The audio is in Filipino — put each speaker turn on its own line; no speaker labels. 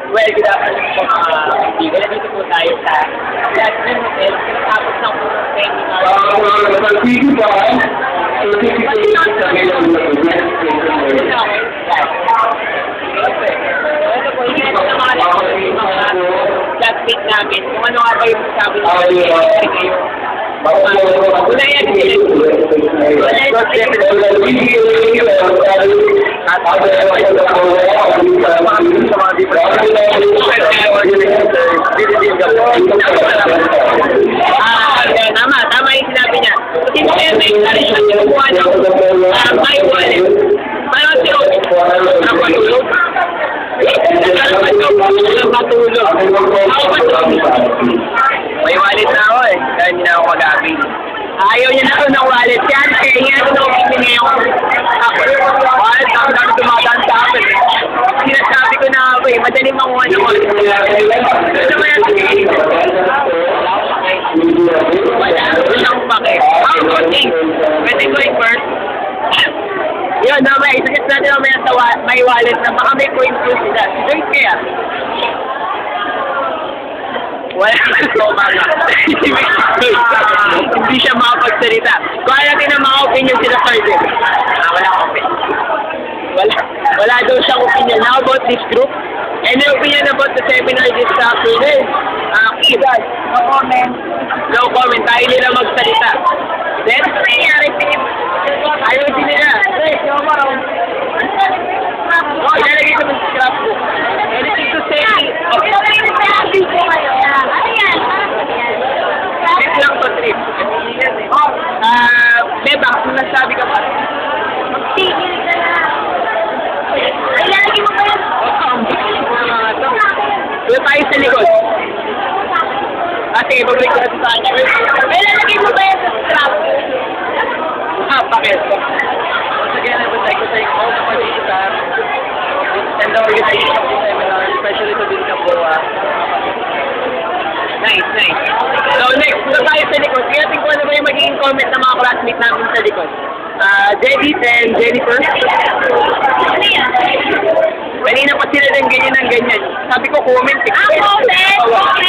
Well, good afternoon po mga kaibigan. Nandito po tayo sa Jasmine Hotel. Tapos ng punong seminar. Ito po, hindi natin na mga classmate namin. Kung ano nga ba yung sabi nila ngayon. Una yan sila. Tama yung sinabi niya. Kasi mo kaya may karisyon yung buwan ng my wallet. Parang si Rose, napatulog. Napatulog. Ako patulog. May wallet na ako eh. Kaya hindi na ako mag-aabing. Ayaw niya na ako ng wallet. Yan, kaya hindi na ako na-open ngayon. Wallet, ang dami tumatang sa akin eh. Sinasabi ko na ako eh. Madali makuha na ko. Ano ba yan? Walang pake. How good thing? Pwede ko first. Yun, mamaya, isuggest natin mamaya sa may wallet na baka may coin po sila. Join kaya? Wala na ito, mga. Hindi siya makapagsalita. Kung natin na mga opinion sila, Sergeant. Wala akong opinion. Wala daw siyang opinion. How about this group? Any opinion about the seminar this afternoon? Keep guys. No comment. No comment. Tayo nila magsalita. Then, nangyari ayaw din nila. Ilalagay ko ng scrapbook. Anything to say? Trip lang to trip. Beba, kung nasabi ka pa.
Magtigil ka na. Ilalagay mo ba yan?
Doon tayo sa likod. Sige, mag-break ko natin sa kanya.
Ilalagay mo ba yan sa scrapbook?
Bakit? Once again, I would like to thank all the participants and the organization of this seminar, especially to Bill Camboa. Nice, nice. So next, ito tayo sa likod. Kaya tingin ko ano ba yung magiging comment ng mga classmates namin sa likod. Jedit and Jennifer. Kanina pa sila ng ganyan ng ganyan. Sabi ko comment.
Comment!